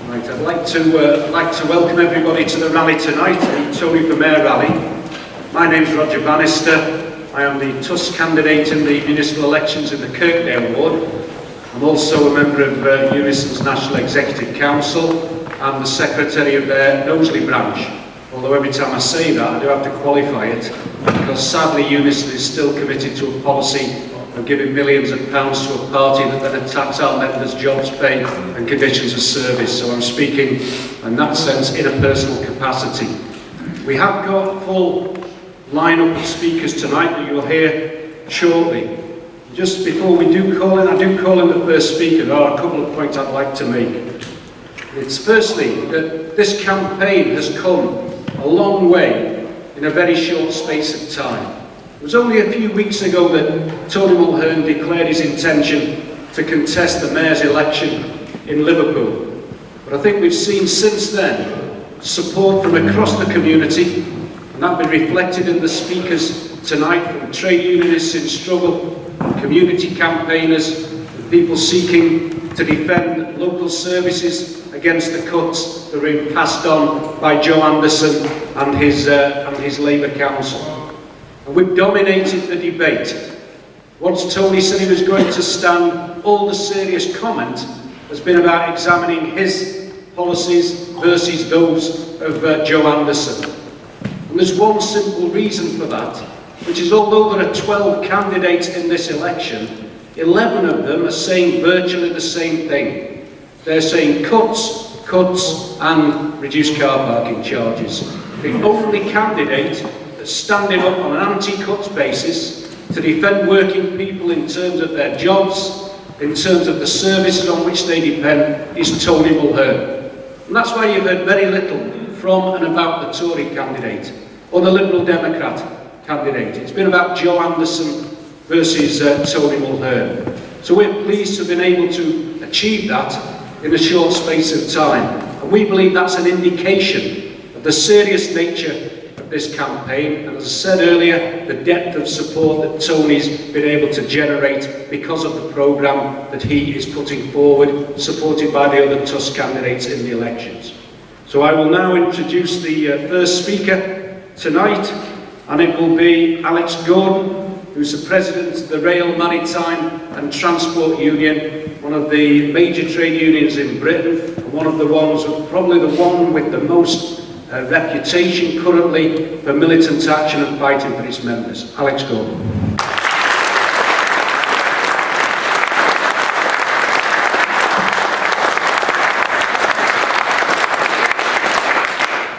Right, I'd like to welcome everybody to the rally tonight, the Tory for Mayor rally. My name's Roger Bannister. I am the Tusk candidate in the municipal elections in the Kirkdale ward. I'm also a member of Unison's National Executive Council and the secretary of their Knowsley branch. Although every time I say that, I do have to qualify it, because sadly Unison is still committed to a policy of giving millions of pounds to a party that then attacks our members' jobs, pay and conditions of service. So I'm speaking in that sense in a personal capacity. We have got a full line-up of speakers tonight that you'll hear shortly. Just before we do call in, I do call in the first speaker. There are a couple of points I'd like to make. It's firstly that this campaign has come a long way in a very short space of time. It was only a few weeks ago that Tony Mulhearn declared his intention to contest the mayor's election in Liverpool. But I think we've seen since then support from across the community, and that will be reflected in the speakers tonight, from trade unionists in struggle, community campaigners, and people seeking to defend local services against the cuts that are being passed on by Joe Anderson and his Labour Council. And we've dominated the debate. Once Tony said he was going to stand, all the serious comment has been about examining his policies versus those of Joe Anderson. And there's one simple reason for that, which is although there are 12 candidates in this election, 11 of them are saying virtually the same thing. They're saying cuts, cuts and reduced car parking charges. The only candidate that's standing up on an anti-cuts basis to defend working people in terms of their jobs, in terms of the services on which they depend, is Tony Mulhearn. And that's why you've heard very little from and about the Tory candidate or the Liberal Democrat candidate. It's been about Joe Anderson versus Tony Mulhearn. So we're pleased to have been able to achieve that in a short space of time. And we believe that's an indication of the serious nature of this campaign, and as I said earlier, the depth of support that Tony's been able to generate because of the programme that he is putting forward, supported by the other Tusk candidates in the elections. So I will now introduce the first speaker tonight, and it will be Alex Gordon, who's the president of the Rail, Maritime and Transport Union, one of the major trade unions in Britain, and one of the ones, probably the one with the most reputation currently for militant action and fighting for its members. Alex Gordon.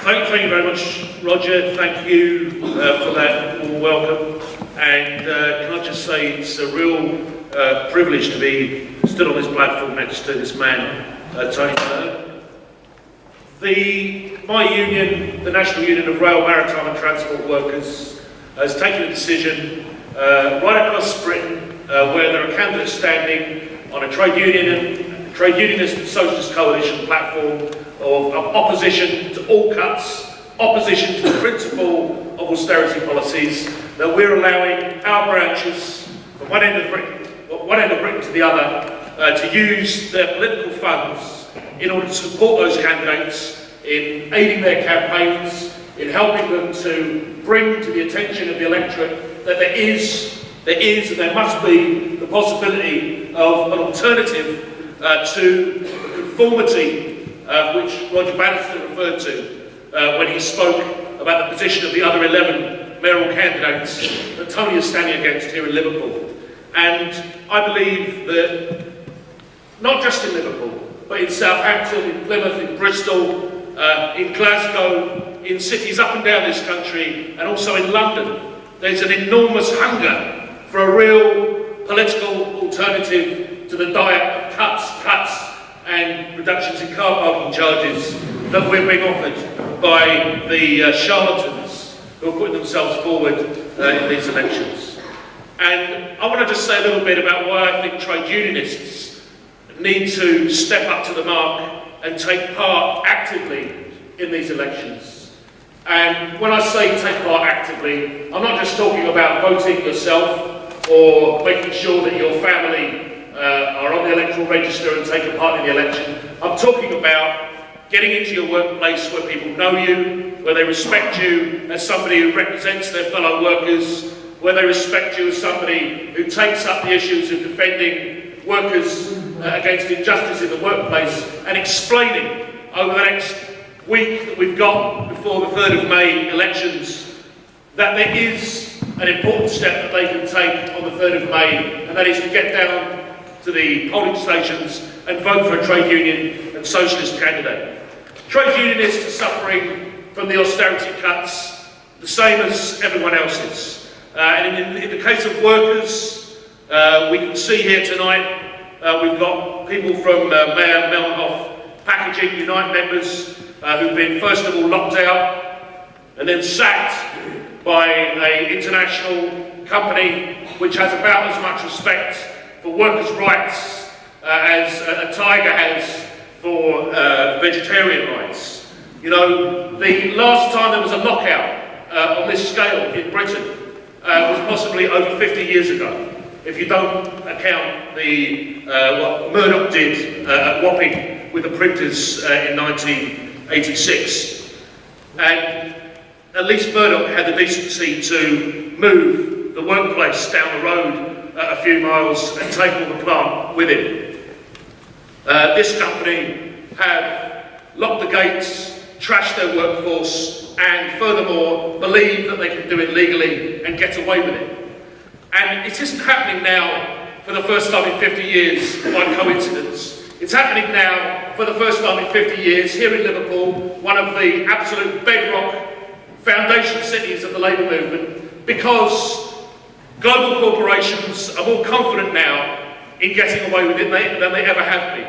Thank you very much, Roger. Thank you for that warm welcome. And can I just say it's a real privilege to be stood on this platform next to this man, Tony Mulhearn. My union, the National Union of Rail, Maritime and Transport Workers, has taken a decision right across Britain where there are candidates standing on a trade unionist and socialist coalition platform of opposition to all cuts, opposition to the principle of austerity policies, that we're allowing our branches from one end of Britain to the other to use their political funds in order to support those candidates in aiding their campaigns, in helping them to bring to the attention of the electorate that there is and there must be the possibility of an alternative to the conformity which Roger Bannister referred to when he spoke about the position of the other 11 mayoral candidates that Tony is standing against here in Liverpool. And I believe that not just in Liverpool, but in Southampton, in Plymouth, in Bristol, in Glasgow, in cities up and down this country, and also in London, there's an enormous hunger for a real political alternative to the diet of cuts and reductions in car parking charges that we're being offered by the charlatans who are putting themselves forward in these elections. And I want to just say a little bit about why I think trade unionists need to step up to the mark and take part actively in these elections. And when I say take part actively, I'm not just talking about voting yourself or making sure that your family are on the electoral register and taking part in the election. I'm talking about getting into your workplace where people know you, where they respect you as somebody who represents their fellow workers, where they respect you as somebody who takes up the issues of defending workers against injustice in the workplace, and explaining over the next week that we've got before the 3rd of May elections that there is an important step that they can take on the 3rd of May, and that is to get down to the polling stations and vote for a trade union and socialist candidate. Trade unionists are suffering from the austerity cuts, the same as everyone else is. And in the case of workers, we can see here tonight, we've got people from Mulhearn Packaging Unite members who've been first of all locked out and then sacked by an international company which has about as much respect for workers' rights as a tiger has for vegetarian rights. You know, the last time there was a lockout on this scale in Britain was possibly over 50 years ago, if you don't account what Murdoch did at Wapping with the printers in 1986. And at least Murdoch had the decency to move the workplace down the road a few miles and take all the plant with him. This company have locked the gates, trashed their workforce, and furthermore believe that they can do it legally and get away with it. And it isn't happening now for the first time in 50 years by coincidence. It's happening now for the first time in 50 years here in Liverpool, one of the absolute bedrock foundation cities of the labour movement, because global corporations are more confident now in getting away with it than they ever have been.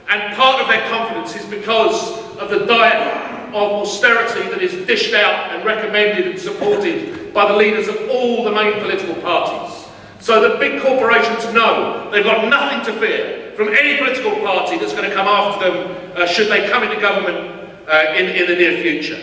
And part of their confidence is because of the diet of austerity that is dished out and recommended and supported by the leaders of all the main political parties. So that big corporations know they've got nothing to fear from any political party that's going to come after them should they come into government in the near future.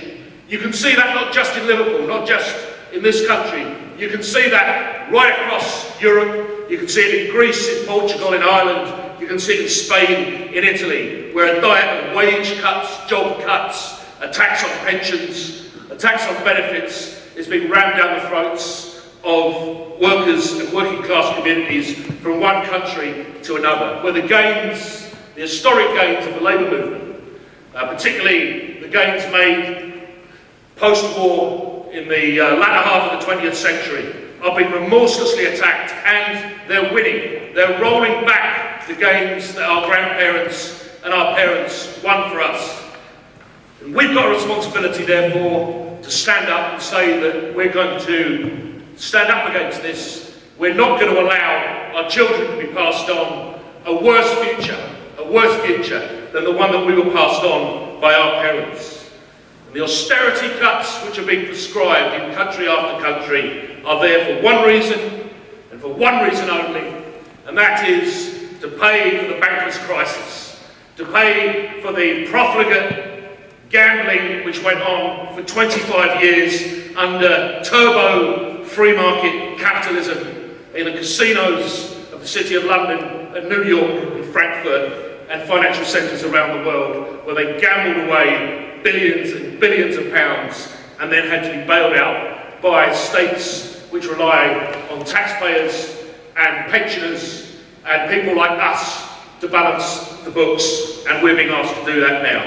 You can see that not just in Liverpool, not just in this country. You can see that right across Europe. You can see it in Greece, in Portugal, in Ireland. You can see it in Spain, in Italy, where a diet of wage cuts, job cuts, a tax on pensions, a tax on benefits is being rammed down the throats of workers and working class communities from one country to another, where the gains, the historic gains of the labour movement, particularly the gains made post-war in the latter half of the 20th century, are being remorselessly attacked, and they're winning. They're rolling back the gains that our grandparents and our parents won for us. And we've got a responsibility, therefore, to stand up and say that we're going to stand up against this. We're not going to allow our children to be passed on a worse future than the one that we were passed on by our parents. And the austerity cuts which are being prescribed in country after country are there for one reason, and for one reason only, and that is to pay for the banker's crisis, to pay for the profligate gambling which went on for 25 years under turbo free market capitalism in the casinos of the City of London and New York and Frankfurt and financial centres around the world, where they gambled away billions and billions of pounds and then had to be bailed out by states which rely on taxpayers and pensioners and people like us to balance the books, and we're being asked to do that now.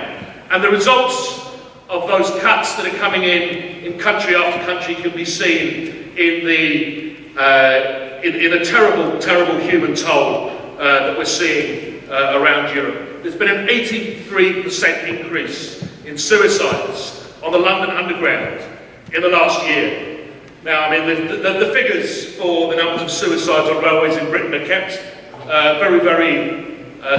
And the results of those cuts that are coming in country after country can be seen in the terrible, terrible human toll that we're seeing around Europe. There's been an 83% increase in suicides on the London Underground in the last year. Now, I mean, the figures for the numbers of suicides on railways in Britain are kept very, very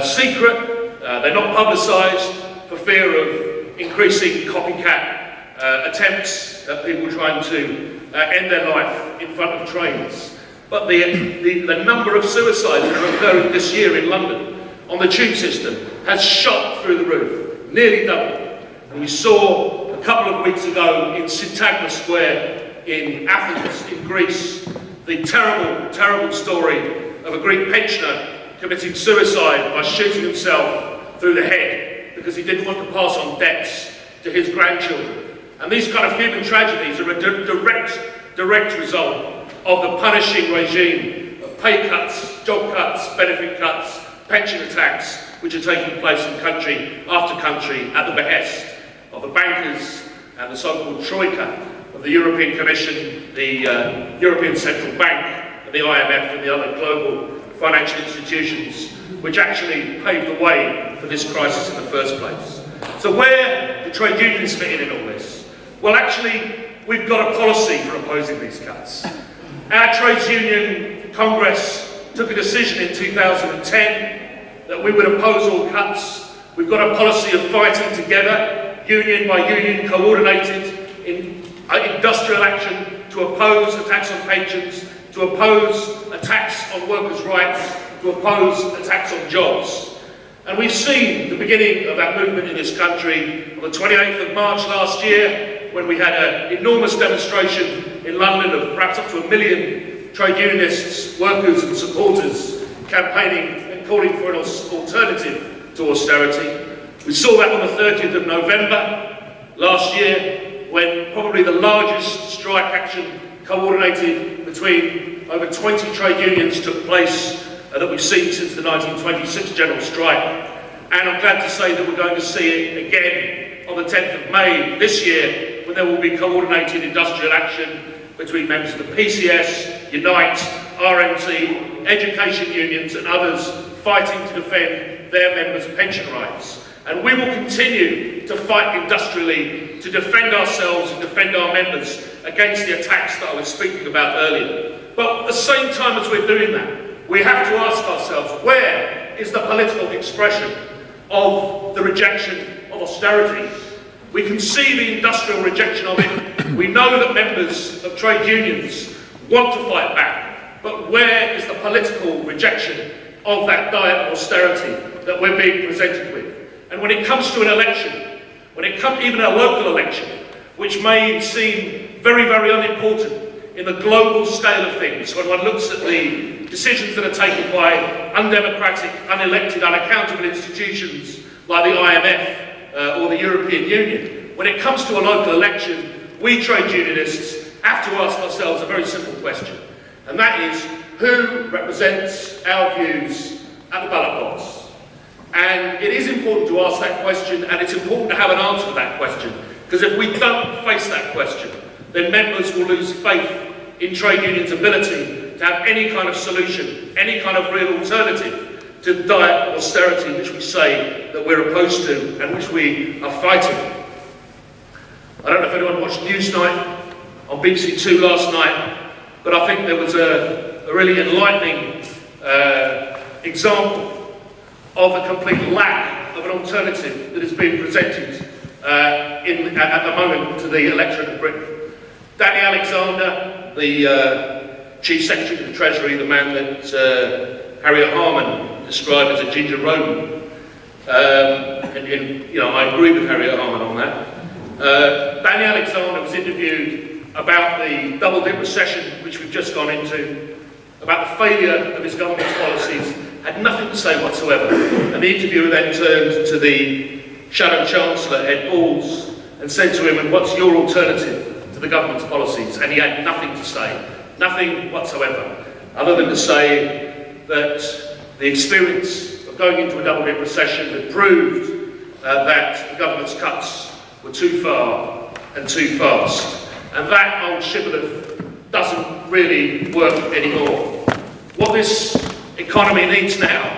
secret. They're not publicised for fear of increasing copycat attempts at people trying to end their life in front of trains. But the number of suicides that are occurring this year in London on the tube system has shot through the roof, nearly doubled. And we saw a couple of weeks ago in Syntagma Square in Athens, in Greece, the terrible, terrible story of a Greek pensioner committing suicide by shooting himself through the head because he didn't want to pass on debts to his grandchildren. And these kind of human tragedies are a direct result of the punishing regime of pay cuts, job cuts, benefit cuts, pension attacks, which are taking place in country after country at the behest of the bankers and the so-called Troika of the European Commission, the European Central Bank, and the IMF and the other global financial institutions, which actually paved the way for this crisis in the first place. So where do trade unions fit in all this? Well, actually, we've got a policy for opposing these cuts. Our Trades Union Congress took a decision in 2010 that we would oppose all cuts. We've got a policy of fighting together, union by union, coordinated in industrial action to oppose attacks on pensions, to oppose attacks on workers' rights, to oppose attacks on jobs. And we've seen the beginning of that movement in this country on the 28th of March last year, when we had an enormous demonstration in London of perhaps up to 1 million trade unionists, workers and supporters campaigning and calling for an alternative to austerity. We saw that on the 30th of November last year, when probably the largest strike action coordinated between over 20 trade unions took place that we've seen since the 1926 general strike. And I'm glad to say that we're going to see it again on the 10th of May this year, when there will be coordinated industrial action between members of the PCS, Unite, RMT, education unions and others fighting to defend their members' pension rights. And we will continue to fight industrially to defend ourselves and defend our members against the attacks that I was speaking about earlier. But at the same time as we're doing that, we have to ask ourselves, where is the political expression of the rejection of austerity? We can see the industrial rejection of it. We know that members of trade unions want to fight back. But where is the political rejection of that diet of austerity that we're being presented with? And when it comes to an election, when it comes even a local election, which may seem very, very unimportant in the global scale of things, when one looks at the decisions that are taken by undemocratic, unelected, unaccountable institutions like the IMF or the European Union, when it comes to a local election, we trade unionists have to ask ourselves a very simple question, and that is, who represents our views at the ballot box? And it is important to ask that question, and it's important to have an answer to that question, because if we don't face that question, then members will lose faith in trade unions' ability to have any kind of solution, any kind of real alternative to the diet of austerity which we say that we're opposed to and which we are fighting. I don't know if anyone watched Newsnight on BBC Two last night, but I think there was a really enlightening example of the complete lack of an alternative that is being presented at the moment to the electorate of Britain. Danny Alexander, the Chief Secretary of the Treasury, the man that Harriet Harman described as a ginger rodent, and I agree with Harriet Harman on that. Danny Alexander was interviewed about the double-dip recession which we've just gone into, about the failure of his government's policies, had nothing to say whatsoever. And the interviewer then turned to the Shadow Chancellor, Ed Balls, and said to him, "And what's your alternative to the government's policies?" And he had nothing to say, nothing whatsoever, other than to say that the experience of going into a double-dip recession had proved that the government's cuts were too far and too fast. And that old shibboleth doesn't really work anymore. What this economy needs now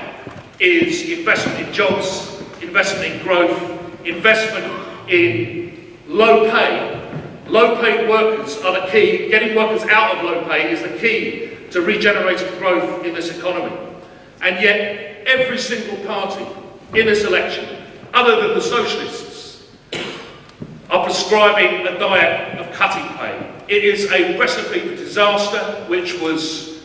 is investment in jobs, investment in growth, investment in low pay. Low-paid workers are the key. Getting workers out of low pay is the key to regenerating growth in this economy. And yet, every single party in this election, other than the socialists, are prescribing a diet of cutting pay. It is a recipe for disaster which was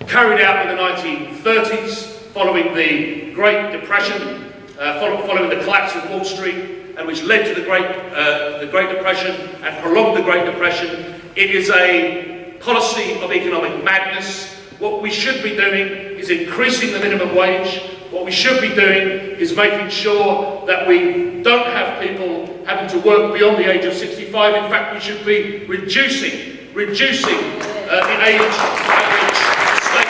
carried out in the 1930s, following the Great Depression, following the collapse of Wall Street, and which led to the Great Depression and prolonged the Great Depression. It is a policy of economic madness. What we should be doing is increasing the minimum wage. What we should be doing is making sure that we don't have people having to work beyond the age of 65. In fact, we should be reducing the age at which state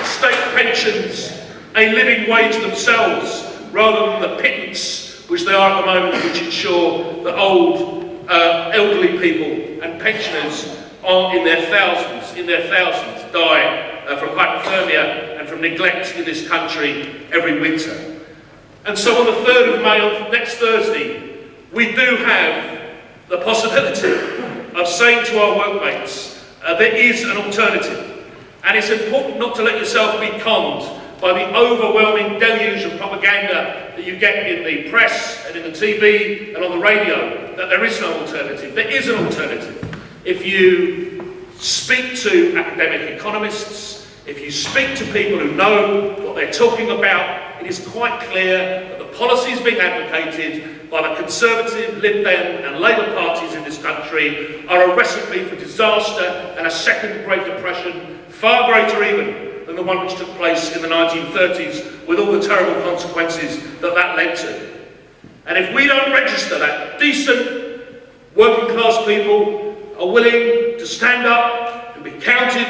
pays state pensions a living wage themselves, rather than the pittance which they are at the moment, which ensure that old, elderly people and pensioners are in their thousands die from hypothermia and from neglect in this country every winter. And so on the 3rd of May, next Thursday, we do have the possibility of saying to our workmates, there is an alternative. And it's important not to let yourself be conned by the overwhelming deluge of propaganda that you get in the press and in the TV and on the radio, that there is no alternative. There is an alternative. If you speak to academic economists, if you speak to people who know what they're talking about, it is quite clear that the policies being advocated by the Conservative, Lib Dem and Labour parties in this country are a recipe for disaster and a second Great Depression, far greater even than the one which took place in the 1930s, with all the terrible consequences that that led to. And if we don't register that, decent working class people are willing to stand up and be counted,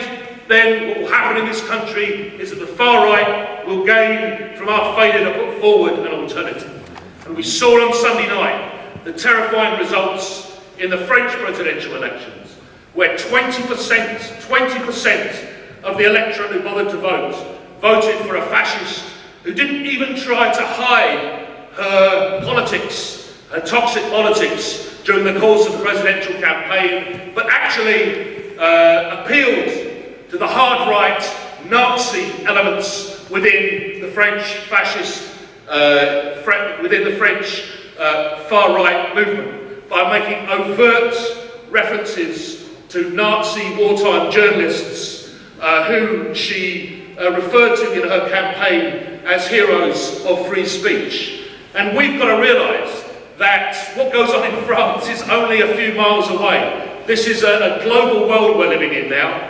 then what will happen in this country is that the far right will gain from our failure to put forward an alternative. And we saw on Sunday night the terrifying results in the French presidential elections, where 20% of the electorate who bothered to vote voted for a fascist who didn't even try to hide her politics, her toxic politics, during the course of the presidential campaign, but actually appealed to the hard right Nazi elements within the French fascist, within the French far right movement, by making overt references to Nazi wartime journalists who she referred to in her campaign as heroes of free speech. And we've got to realise that what goes on in France is only a few miles away. This is a global world we're living in now,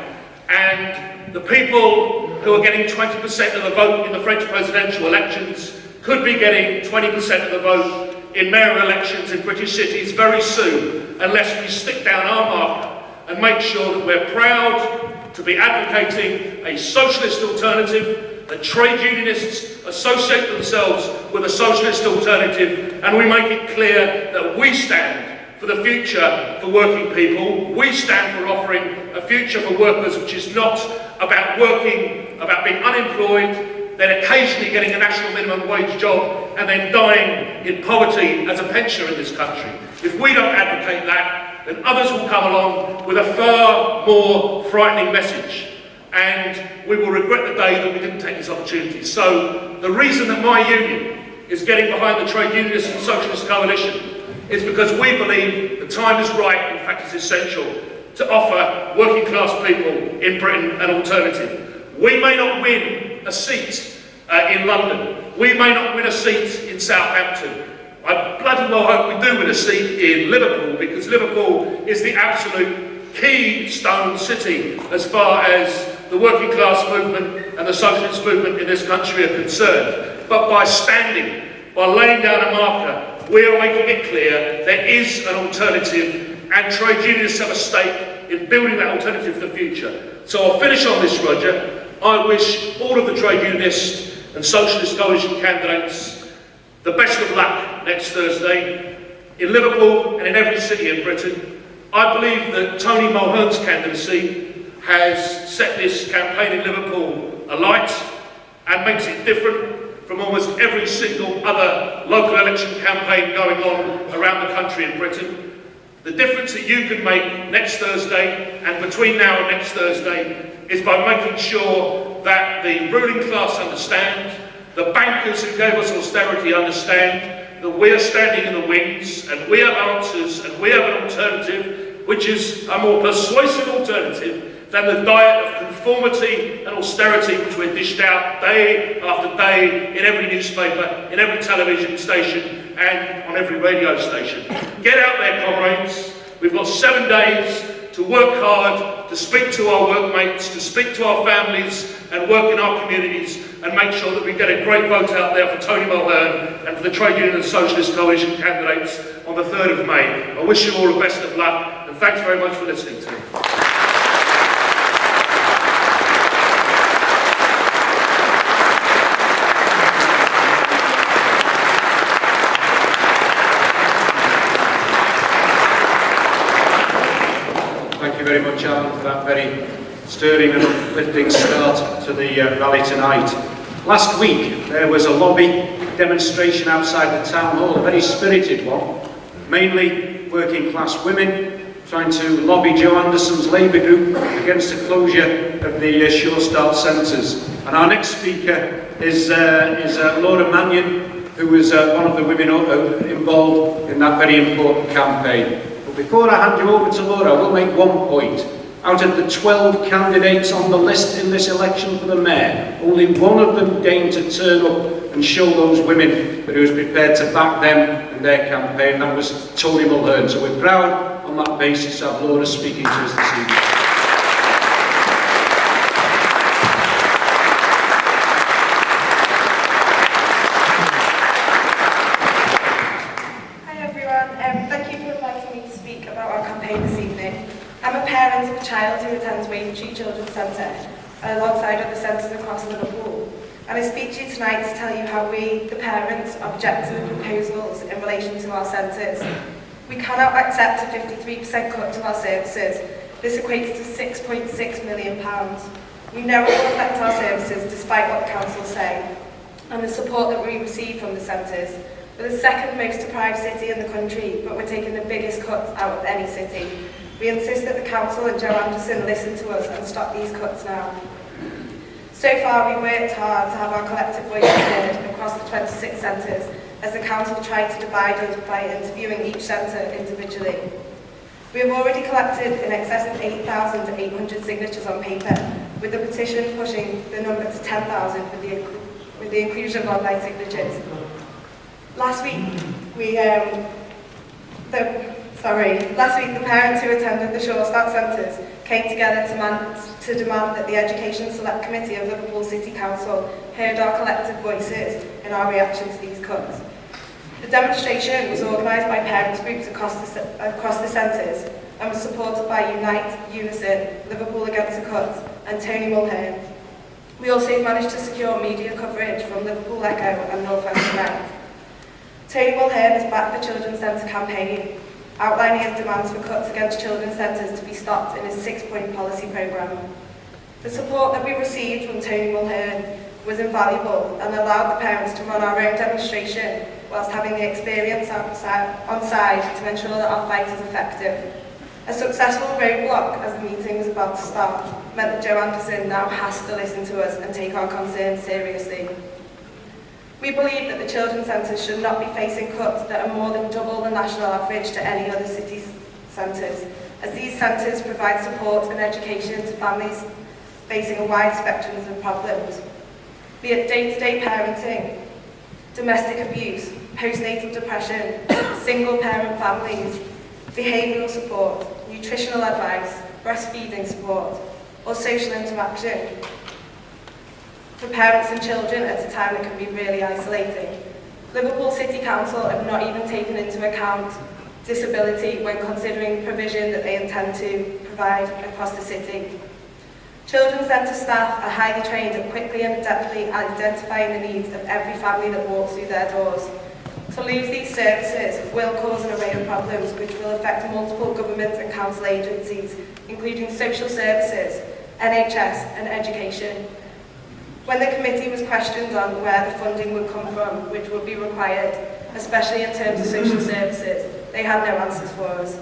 and the people who are getting 20% of the vote in the French presidential elections could be getting 20% of the vote in mayoral elections in British cities very soon, unless we stick down our marker and make sure that we're proud to be advocating a socialist alternative, that trade unionists associate themselves with a socialist alternative, and we make it clear that we stand for the future for working people. We stand for offering a future for workers which is not about working, about being unemployed, then occasionally getting a national minimum wage job, and then dying in poverty as a pensioner in this country. If we don't advocate that, then others will come along with a far more frightening message, and we will regret the day that we didn't take this opportunity. So the reason that my union is getting behind the Trade Unionist and Socialist Coalition is because we believe the time is right, in fact it's essential, to offer working class people in Britain an alternative. We may not win a seat in London, we may not win a seat in Southampton. I bloody well hope we do win a seat in Liverpool, because Liverpool is the absolute keystone city as far as the working class movement and the socialist movement in this country are concerned. But by standing, by laying down a marker, we are making it clear there is an alternative, and trade unionists have a stake in building that alternative for the future. So I'll finish on this, Roger. I wish all of the trade unionists and socialist coalition candidates the best of luck next Thursday in Liverpool and in every city in Britain. I believe that Tony Mulhearn's candidacy has set this campaign in Liverpool alight and makes it different from almost every single other local election campaign going on around the country in Britain. The difference that you can make next Thursday and between now and next Thursday is by making sure that the ruling class understand, the bankers who gave us austerity understand, that we are standing in the wings and we have answers and we have an alternative which is a more persuasive alternative than the diet of conformity and austerity which we're dished out day after day in every newspaper, in every television station and on every radio station. Get out there, comrades. We've got 7 days to work hard, to speak to our workmates, to speak to our families and work in our communities and make sure that we get a great vote out there for Tony Mulhearn and for the Trade Union and Socialist Coalition candidates on the 3rd of May. I wish you all the best of luck and thanks very much for listening to me. Thank you very much, Alan, for that very stirring and uplifting start to the rally tonight. Last week there was a lobby demonstration outside the town hall, a very spirited one, mainly working class women trying to lobby Joe Anderson's Labour group against the closure of the Sure Start centres. And our next speaker is Laura Mannion, who was one of the women involved in that very important campaign. But before I hand you over to Laura, I will make one point. Out of the 12 candidates on the list in this election for the mayor, only one of them deigned to turn up and show those women that he was prepared to back them and their campaign. That was Tony Mulhearn. So we're proud on that basis to have Laura speaking to us this evening. Thank you for inviting me to speak about our campaign this evening. I'm a parent of a child who attends Mayoral Children's Centre alongside other centres across Liverpool. And I speak to you tonight to tell you how we, the parents, object to the proposals in relation to our centres. We cannot accept a 53% cut to our services. This equates to £6.6 million. We know it will affect our services despite what the council say and the support that we receive from the centres. We're the second most deprived city in the country, but we're taking the biggest cuts out of any city. We insist that the council and Joe Anderson listen to us and stop these cuts now. So far, we've worked hard to have our collective voices heard across the 26 centres as the council tried to divide us by interviewing each centre individually. We have already collected in excess of 8,800 signatures on paper, with the petition pushing the number to 10,000 with the inclusion of online signatures. Last week, the parents who attended the Sure Start centres came together to demand that the Education Select Committee of Liverpool City Council heard our collective voices in our reaction to these cuts. The demonstration was organised by parents groups across the centres and was supported by Unite, Unison, Liverpool Against the Cuts and Tony Mulhearn. We also managed to secure media coverage from Liverpool Echo and North West Connect. Tony Mulhearn has backed the Children's Centre campaign, outlining his demands for cuts against children's centres to be stopped in his 6-point policy programme. The support that we received from Tony Mulhearn was invaluable and allowed the parents to run our own demonstration whilst having the experience on side to ensure that our fight is effective. A successful roadblock as the meeting was about to start meant that Joe Anderson now has to listen to us and take our concerns seriously. We believe that the children's centres should not be facing cuts that are more than double the national average to any other city's centres, as these centres provide support and education to families facing a wide spectrum of problems, be it day-to-day parenting, domestic abuse, postnatal depression, single-parent families, behavioural support, nutritional advice, breastfeeding support, or social interaction for parents and children at a time that can be really isolating. Liverpool City Council have not even taken into account disability when considering provision that they intend to provide across the city. Children's Centre staff are highly trained at quickly and adeptly identifying the needs of every family that walks through their doors. To lose these services will cause an array of problems which will affect multiple government and council agencies, including social services, NHS and education. When the committee was questioned on where the funding would come from, which would be required, especially in terms of social services, they had no answers for us.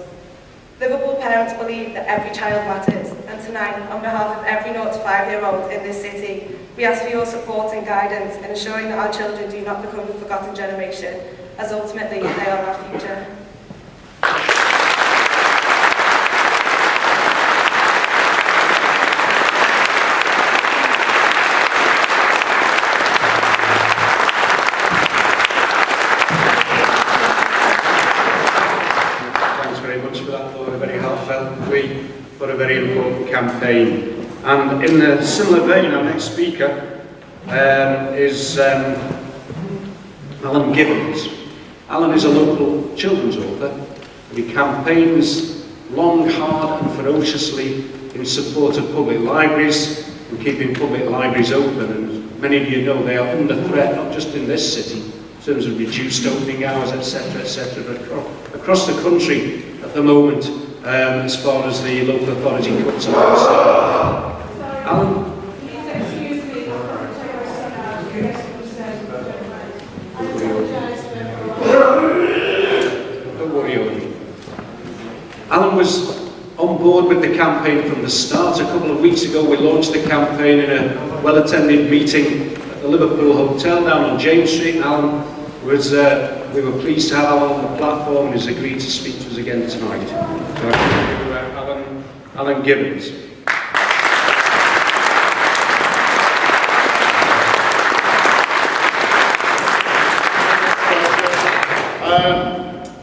Liverpool parents believe that every child matters, and tonight, on behalf of every 0 to 5-year-old in this city, we ask for your support and guidance in ensuring that our children do not become the forgotten generation, as ultimately they are our future. Thanks very much for that, Laura, very heartfelt. We for a very important campaign. And in a similar vein, our next speaker is Alan Gibbons. Alan is a local children's author. He campaigns long, hard and ferociously in support of public libraries and keeping public libraries open. And many of you know they are under threat, not just in this city, in terms of reduced opening hours, etc., etc., across the country at the moment, as far as the local authority cuts are concerned. Alan? Don't worry, Owen. Alan was on board with the campaign from the start. A couple of weeks ago we launched the campaign in a well-attended meeting at the Liverpool Hotel down on James Street. Alan was, we were pleased to have Alan on the platform and he's agreed to speak to us again tonight. So I thank you, Alan Gibbons.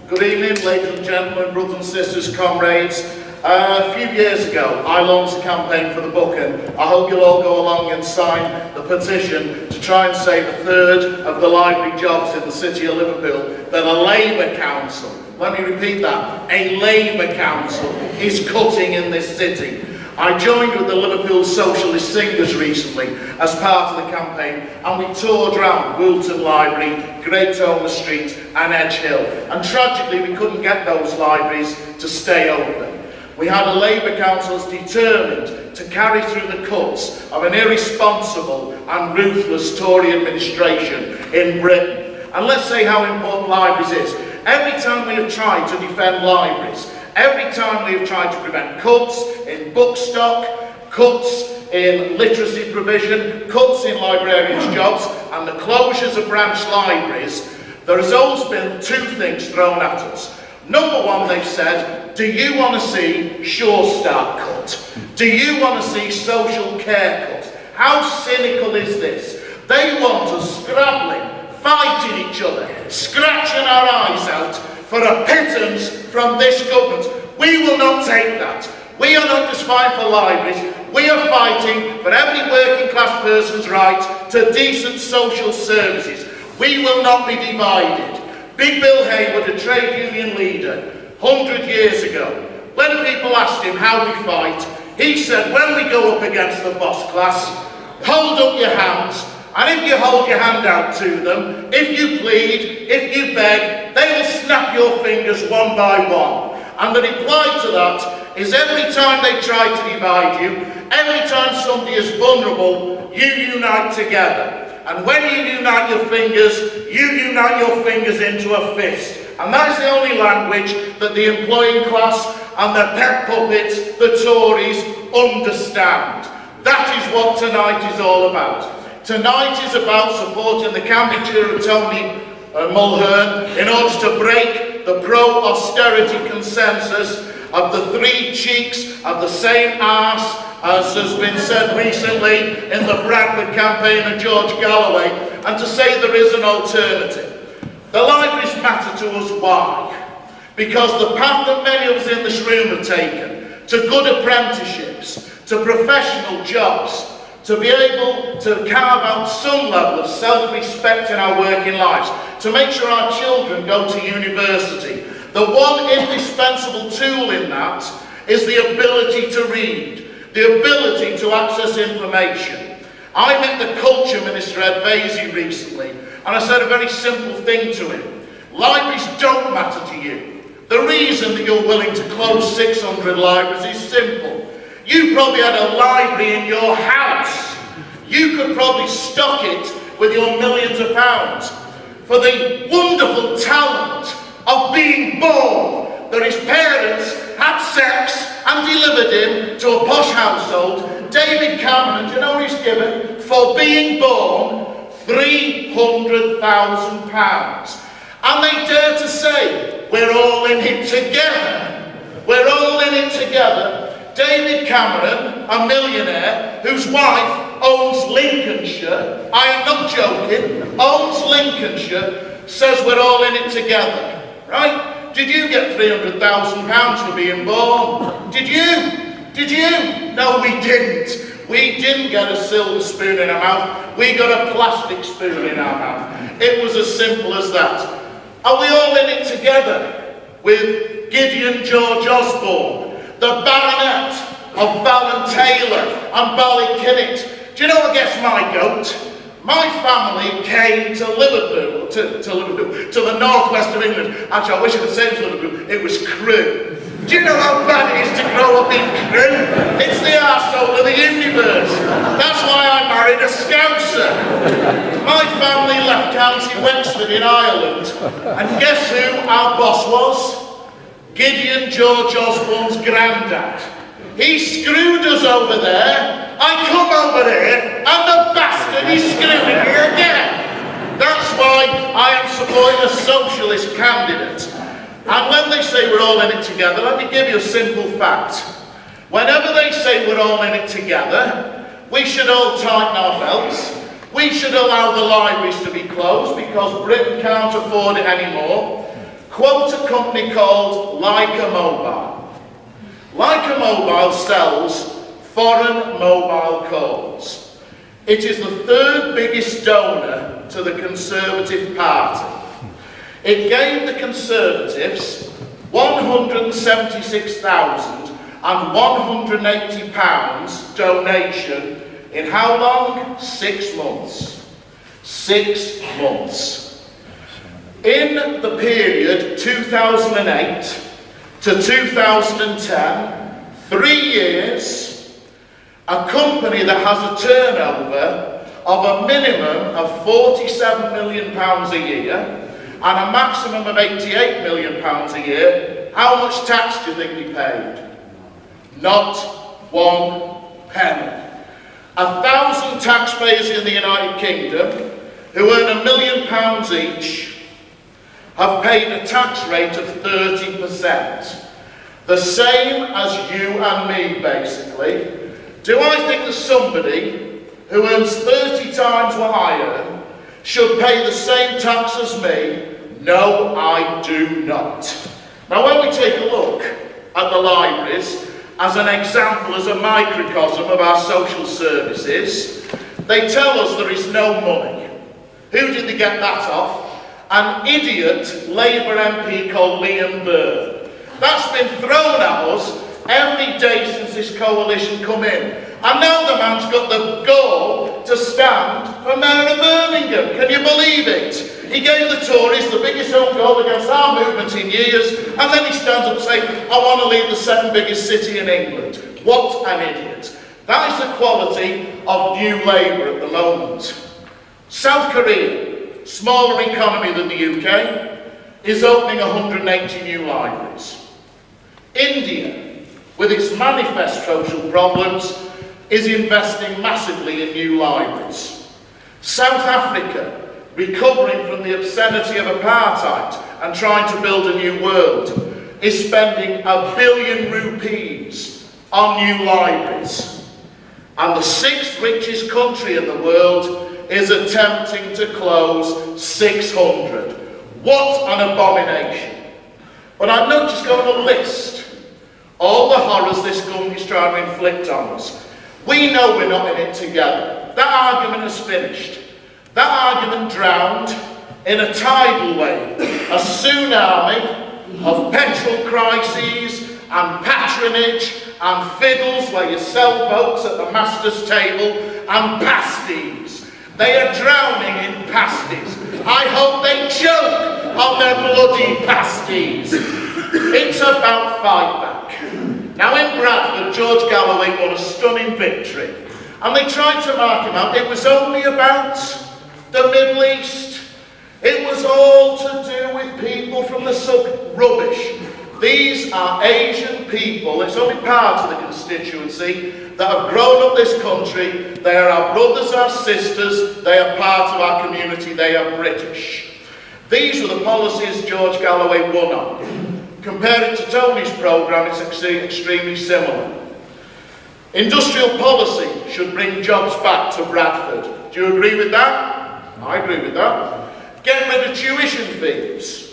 Good evening, ladies and gentlemen, brothers and sisters, comrades. A few years ago, I launched a campaign for the book, and I hope you'll all go along and sign the petition to try and save a third of the library jobs in the city of Liverpool that a Labour council, let me repeat that, a Labour council is cutting in this city. I joined with the Liverpool Socialist Singers recently as part of the campaign, and we toured around Woolton Library, Great Ormond Street and Edge Hill. And tragically we couldn't get those libraries to stay open. We had a Labour council determined to carry through the cuts of an irresponsible and ruthless Tory administration in Britain. And let's say how important libraries is. Every time we have tried to defend libraries, every time we have tried to prevent cuts in book stock, cuts in literacy provision, cuts in librarians' jobs, and the closures of branch libraries, there has always been two things thrown at us. Number one, they've said, do you want to see Sure Start cut? Do you want to see social care cut? How cynical is this? They want us scrabbling, fighting each other, scratching our eyes out for a pittance from this government. We will not take that. We are not just fighting for libraries, we are fighting for every working class person's right to decent social services. We will not be divided. Big Bill Haywood, a trade union leader, 100 years ago, when people asked him how we fight, he said, when we go up against the boss class, hold up your hands, and if you hold your hand out to them, if you plead, if you beg, they will snap your fingers one by one. And the reply to that is every time they try to divide you, every time somebody is vulnerable, you unite together. And when you unite your fingers into a fist. And that is the only language that the employing class and their pet puppets, the Tories, understand. That is what tonight is all about. Tonight is about supporting the candidature of Tony Mulhearn in order to break the pro-austerity consensus of the three cheeks of the same arse, as has been said recently in the Bradford campaign of George Galloway, and to say there is an alternative. The libraries matter to us. Why? Because the path that many of us in this room have taken to good apprenticeships, to professional jobs, to be able to carve out some level of self-respect in our working lives, to make sure our children go to university. The one indispensable tool in that is the ability to read, the ability to access information. I met the Culture Minister, Ed Vaizey, recently, and I said a very simple thing to him. Libraries don't matter to you. The reason that you're willing to close 600 libraries is simple. You probably had a library in your house. You could probably stock it with your millions of pounds. For the wonderful talent of being born, that his parents had sex and delivered him to a posh household, David Cameron, do you know what he's given? For being born, £300,000. And they dare to say, we're all in it together. We're all in it together. David Cameron, a millionaire, whose wife owns Lincolnshire, I am not joking, owns Lincolnshire, says we're all in it together, right? Did you get £300,000 for being born? Did you? Did you? No, we didn't. We didn't get a silver spoon in our mouth. We got a plastic spoon in our mouth. It was as simple as that. Are we all in it together with Gideon George Osborne, the Baronet of Ballantaylor and Ballykinnitt? Do you know what gets my goat? My family came to Liverpool, to the northwest of England. Actually, I wish I could say it was Liverpool. It was Crewe. Do you know how bad it is to grow up in Crewe? It's the arsehole of the universe. That's why I married a Scouser. My family left County Wexford in Ireland, and guess who our boss was? Gideon George Osborne's granddad. He screwed us over there. I come over here, and the bastard is screwing me again. That's why I am supporting a socialist candidate. And when they say we're all in it together, let me give you a simple fact. Whenever they say we're all in it together, we should all tighten our belts. We should allow the libraries to be closed because Britain can't afford it anymore. Quote a company called Leica Mobile. Leica Mobile sells foreign mobile calls. It is the third biggest donor to the Conservative Party. It gave the Conservatives £176,180 donation in how long? 6 months. 6 months. In the period 2008 to 2010, 3 years, a company that has a turnover of a minimum of £47 million a year and a maximum of £88 million a year, how much tax do you think we paid? Not 1 penny. 1,000 taxpayers in the United Kingdom who earn £1 million each have paid a tax rate of 30%. The same as you and me, basically. Do I think that somebody who earns 30 times what I earn should pay the same tax as me? No, I do not. Now, when we take a look at the libraries as an example, as a microcosm of our social services, they tell us there is no money. Who did they get that off? An idiot Labour MP called Liam Byrne. That's been thrown at us every day since this coalition come in. And now the man's got the gall to stand for Mayor of Birmingham. Can you believe it? He gave the Tories the biggest own goal against our movement in years, and then he stands up saying, I want to lead the second biggest city in England. What an idiot. That is the quality of New Labour at the moment. South Korea, smaller economy than the UK, is opening 180 new libraries. India, with its manifest social problems, is investing massively in new libraries. South Africa, recovering from the obscenity of apartheid and trying to build a new world, is spending £1 billion rupees on new libraries. And the 6th richest country in the world is attempting to close 600. What an abomination. But I'm not just going to list all the horrors this government is trying to inflict on us. We know we're not in it together. That argument is finished. That argument drowned in a tidal wave, a tsunami of petrol crises and patronage and fiddles where you sell boats at the master's table and pasties. They are drowning in pasties. I hope they choke on their bloody pasties. It's about fight back. Now in Bradford, George Galloway won a stunning victory. And they tried to mark him out. It was only about the Middle East. It was all to do with people from the rubbish. These are Asian people. It's only part of the constituency that have grown up this country. They are our brothers, our sisters. They are part of our community. They are British. These were the policies George Galloway won on. Compare it to Tony's programme, it's extremely similar. Industrial policy should bring jobs back to Bradford. Do you agree with that? I agree with that. Get rid of tuition fees.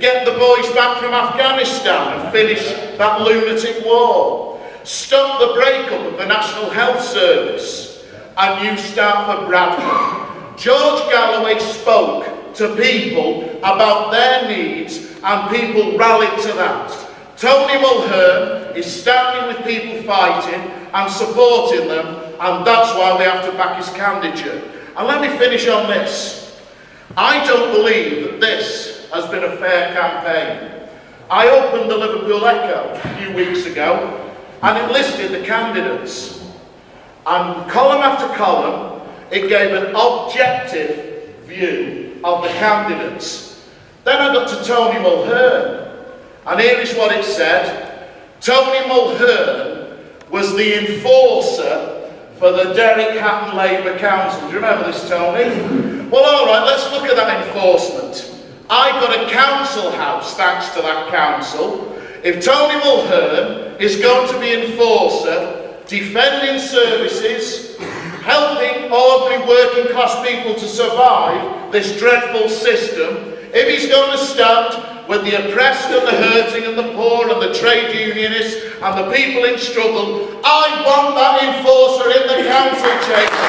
Get the boys back from Afghanistan and finish that lunatic war. stop the breakup of the National Health Service, a new start for Bradford. George Galloway spoke to people about their needs and people rallied to that. Tony Mulhearn is standing with people fighting and supporting them, and that's why we have to back his candidature. And let me finish on this. I don't believe that this has been a fair campaign. I opened the Liverpool Echo a few weeks ago and it listed the candidates. And column after column, it gave an objective view of the candidates. Then I got to Tony Mulhearn, and here is what it said. Tony Mulhearn was the enforcer for the Derek Hatton Labour Council. Do you remember this, Tony? Well, all right, let's look at that enforcement. I got a council house thanks to that council. If Tony Mulhearn is going to be enforcer, defending services, helping ordinary working class people to survive this dreadful system, if he's going to stand with the oppressed and the hurting and the poor and the trade unionists and the people in struggle, I want that enforcer in the council chamber.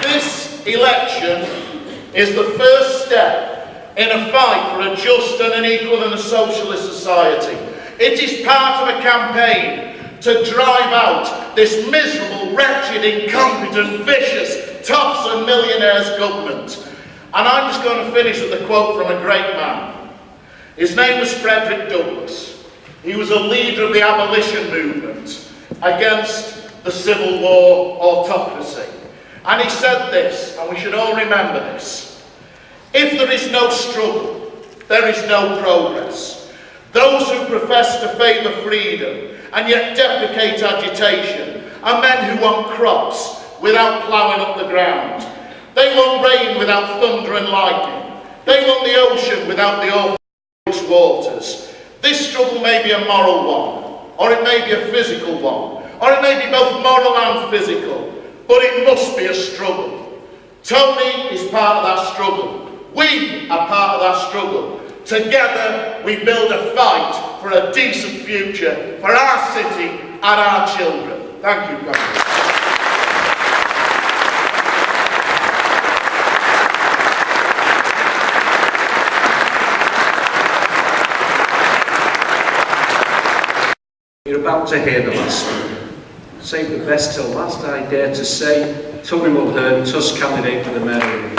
This election is the first step in a fight for a just and an equal and a socialist society. It is part of a campaign to drive out this miserable, wretched, incompetent, vicious, toffs and millionaires government. And I'm just going to finish with a quote from a great man. His name was Frederick Douglass. He was a leader of the abolition movement against the Civil War autocracy. And he said this, and we should all remember this: if there is no struggle, there is no progress. Those who profess to favour freedom and yet deprecate agitation are men who want crops without ploughing up the ground. They want rain without thunder and lightning. They want the ocean without the awful waters. This struggle may be a moral one, or it may be a physical one, or it may be both moral and physical, but it must be a struggle. Tony is part of that struggle. We are part of that struggle. Together we build a fight for a decent future for our city and our children. Thank you, guys. You're about to hear the last speaker. Save the best till last, I dare to say. Tony Mulhearn, Tusk candidate for the Mayoral.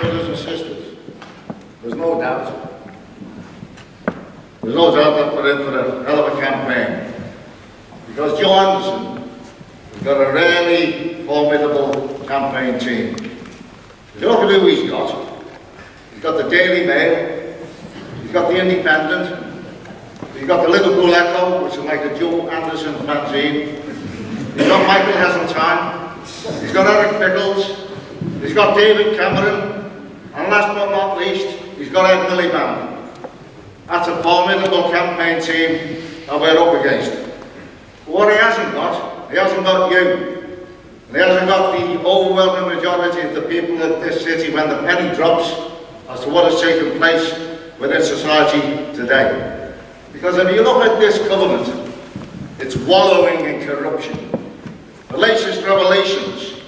Brothers and sisters, there's no doubt that we're in for a hell of a campaign, because Joe Anderson has got a really formidable campaign team. If you look at who he's got the Daily Mail, he's got the Independent, he's got the Liverpool Echo, which is like a Joe Anderson fanzine, he's got Michael Heseltine, he's got Eric Pickles, he's got David Cameron, and last but not least, he's got Ed Miliband. That's a formidable campaign team that we're up against. But what he hasn't got you. And he hasn't got the overwhelming majority of the people of this city when the penny drops as to what has taken place within society today. Because if you look at this government, it's wallowing in corruption. The latest revelations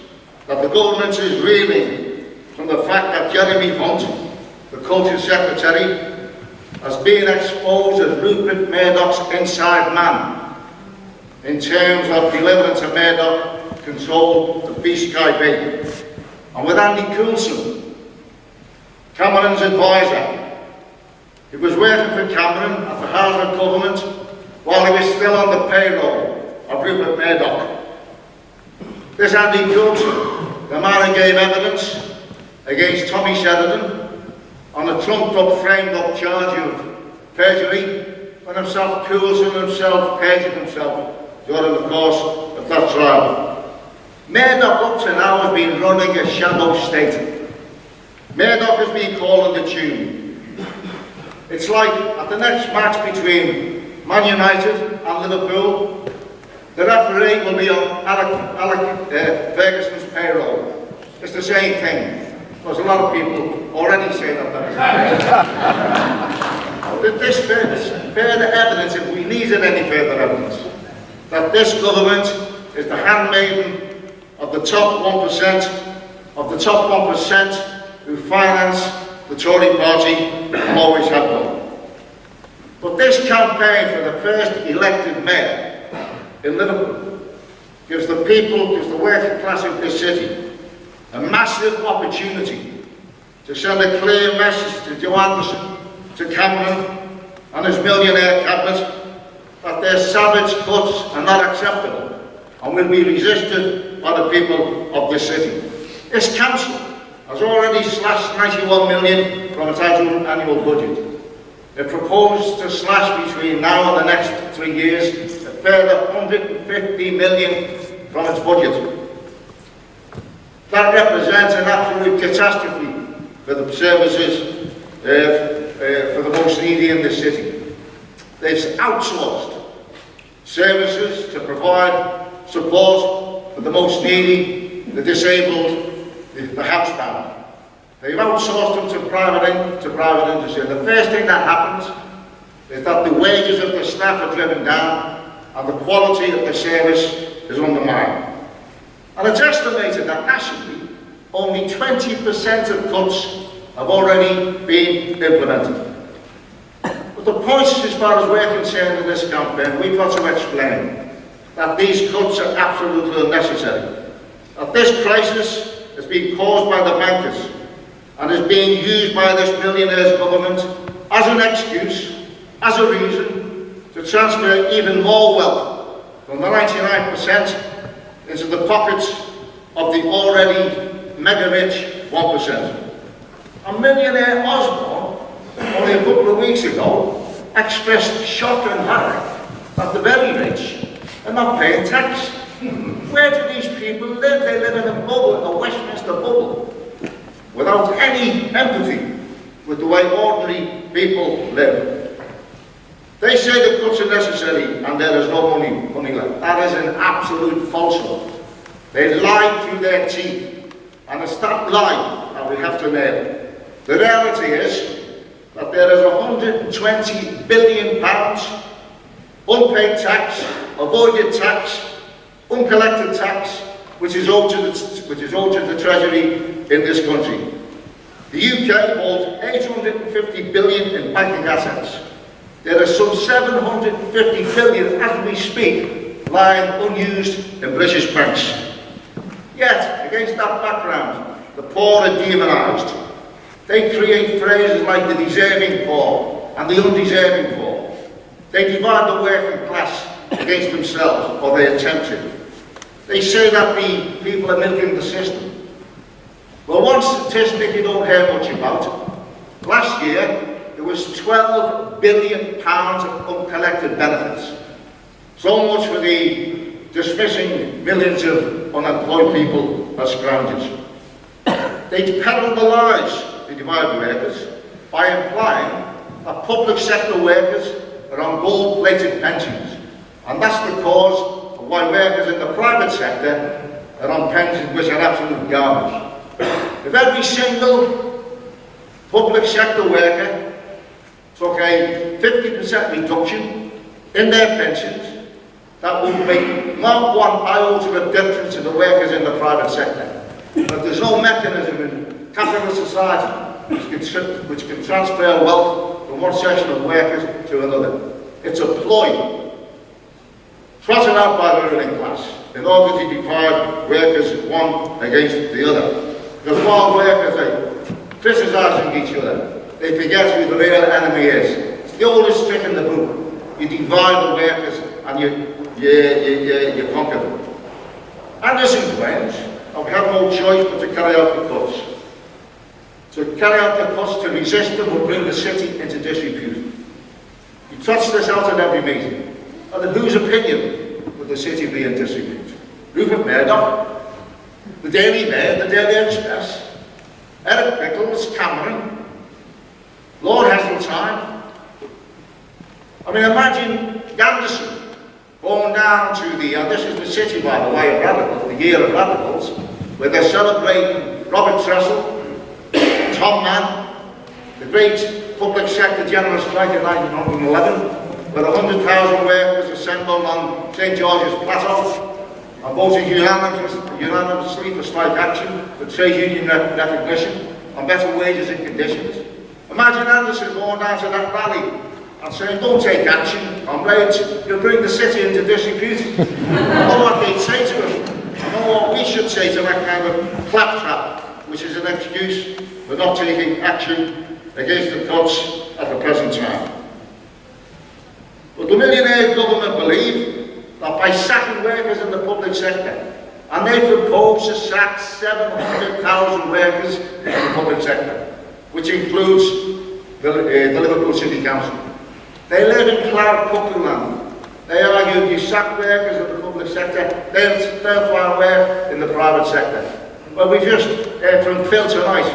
that the government is reeling from the fact that Jeremy Hunt, the Culture Secretary, has been exposed as Rupert Murdoch's inside man in terms of delivering to Murdoch control the B-Sky Bay. And with Andy Coulson, Cameron's advisor, he was working for Cameron at the House of Government while he was still on the payroll of Rupert Murdoch. This Andy Coulson, the man who gave evidence against Tommy Sheridan on a trumped-up, framed-up charge of perjury, when himself Coulson himself perjured himself during the course of that trial. Murdoch up to now has been running a shadow state. Murdoch has been calling the tune. It's like at the next match between Man United and Liverpool, the referee will be on Alec Ferguson's payroll. It's the same thing. There's a lot of people already say that. This further evidence, if we needed any further evidence, that this government is the handmaiden of the top 1% who finance the Tory party and always have done. But this campaign for the first elected mayor in Liverpool gives the people, gives the working class of this city a massive opportunity to send a clear message to Joe Anderson, to Cameron and his millionaire cabinet that their savage cuts are not acceptable and will be resisted by the people of this city. This council has already slashed 91 million from its annual budget. It proposed to slash between now and the next 3 years a further 150 million from its budget. That represents an absolute catastrophe for the services for the most needy in this city. They've outsourced services to provide support for the most needy, the disabled, the housebound. They've outsourced them to private industry. And the first thing that happens is that the wages of the staff are driven down and the quality of the service is undermined. And it's estimated that nationally, only 20% of cuts have already been implemented. But the point, as far as we're concerned in this campaign, we've got to explain that these cuts are absolutely unnecessary. That this crisis has been caused by the bankers and is being used by this millionaire's government as an excuse, as a reason, to transfer even more wealth from the 99% into the pockets of the already mega-rich 1%. And millionaire Osborne, only a couple of weeks ago, expressed shock and horror that the very rich are not paying tax. Where do these people live? They live in a bubble, a Westminster bubble, without any empathy with the way ordinary people live. They say the cuts are necessary and there is no money left. That is an absolute falsehood. They lie through their teeth, and it's that lie that we have to nail. The reality is that there is £120 billion unpaid tax, avoided tax, uncollected tax, which is owed to the Treasury in this country. The UK holds 850 billion in banking assets. There are some 750 billion, as we speak, lying unused in British banks. Yet, against that background, the poor are demonised. They create phrases like the deserving poor and the undeserving poor. They divide the working class against themselves, or they attempt to. They say that the people are milking the system. Well, one statistic you don't hear much about. Last year, there was £12 billion of uncollected benefits. So much for the dismissing millions of unemployed people as scroungers. They peddle the lies, the divide workers, by implying that public sector workers are on gold-plated pensions. And that's the cause of why workers in the private sector are on pensions which are absolute garbage. If every single public sector worker took a 50% reduction in their pensions, that would make not one iota of difference to the workers in the private sector. But there's no mechanism in capitalist society which can transfer wealth from one section of workers to another. It's a ploy trotted out by the ruling class in order to divide workers one against the other. Because while workers are criticising each other, they forget who the real enemy is. It's the oldest trick in the book. You divide the workers and you conquer them. Anderson claims that we have no choice but to carry out the cuts. To carry out the cuts, to resist them, will bring the city into disrepute. He trots this out at every meeting. And in whose opinion would the city be in disrepute? Rupert Murdoch, the Daily Mail, the Daily Express, Eric Pickles, Cameron, Lord Heseltine, mean, imagine Anderson going down to the, and this is the city, by the way, of radicals, the year of radicals, where they're celebrating Robert Trussell, Tom Mann, the great public sector general strike in 1911, where 100,000 workers assembled on St. George's Plateau and voted unanimously for strike action, for trade union recognition, and better wages and conditions. Imagine Anderson going down to that rally and saying, don't take action, comrades, you'll bring the city into disrepute. I know what they'd say to him. I know what we should say to that kind of claptrap, which is an excuse for not taking action against the cuts at the present time. But the millionaire government believe that by sacking workers in the public sector, and they propose to sack 700,000 workers in the public sector, which includes the Liverpool City Council. They live in cloud cuckoo land. They argue you sack workers in the public sector, they'll find work in the private sector. Well, we just heard from Phil tonight.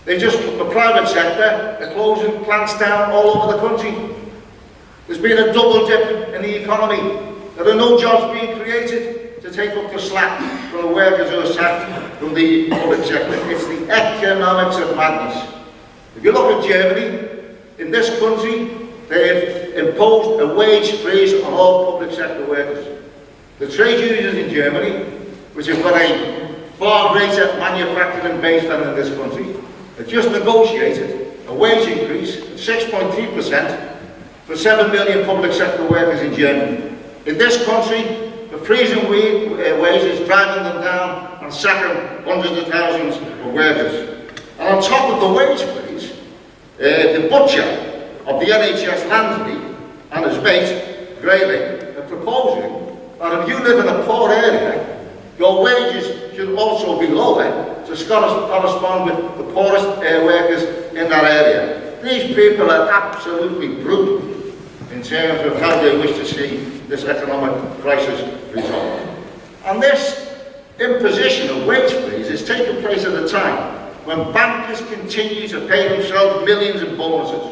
The private sector are closing plants down all over the country. There's been a double dip in the economy. There are no jobs being created to take up the slack from the workers who are sacked from the public sector. It's the economics of madness. If you look at Germany, in this country, they have imposed a wage freeze on all public sector workers. The trade unions in Germany, which have got a far greater manufacturing base than in this country, have just negotiated a wage increase of 6.3% for 7 million public sector workers in Germany. In this country, the freezing wages driving them down and sacking hundreds of thousands of workers. And on top of the wage freeze, the butcher of the NHS Landsley and his mate, Grayling, are proposing that if you live in a poor area, your wages should also be lower to correspond with the poorest workers in that area. These people are absolutely brutal in terms of how they wish to see this economic crisis resolved. And this imposition of wage freeze is taking place at a time when bankers continue to pay themselves millions in bonuses,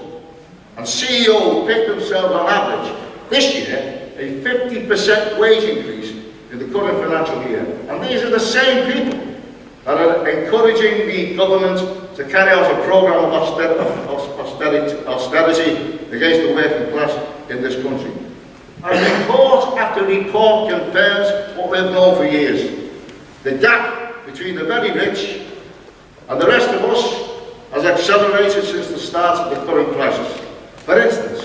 and CEOs pay themselves on average this year a 50% wage increase in the current financial year. And these are the same people that are encouraging the government to carry out a programme of austerity against the working class in this country. And report after report confirms what we've known for years. The gap between the very rich and the rest of us has accelerated since the start of the current crisis. For instance,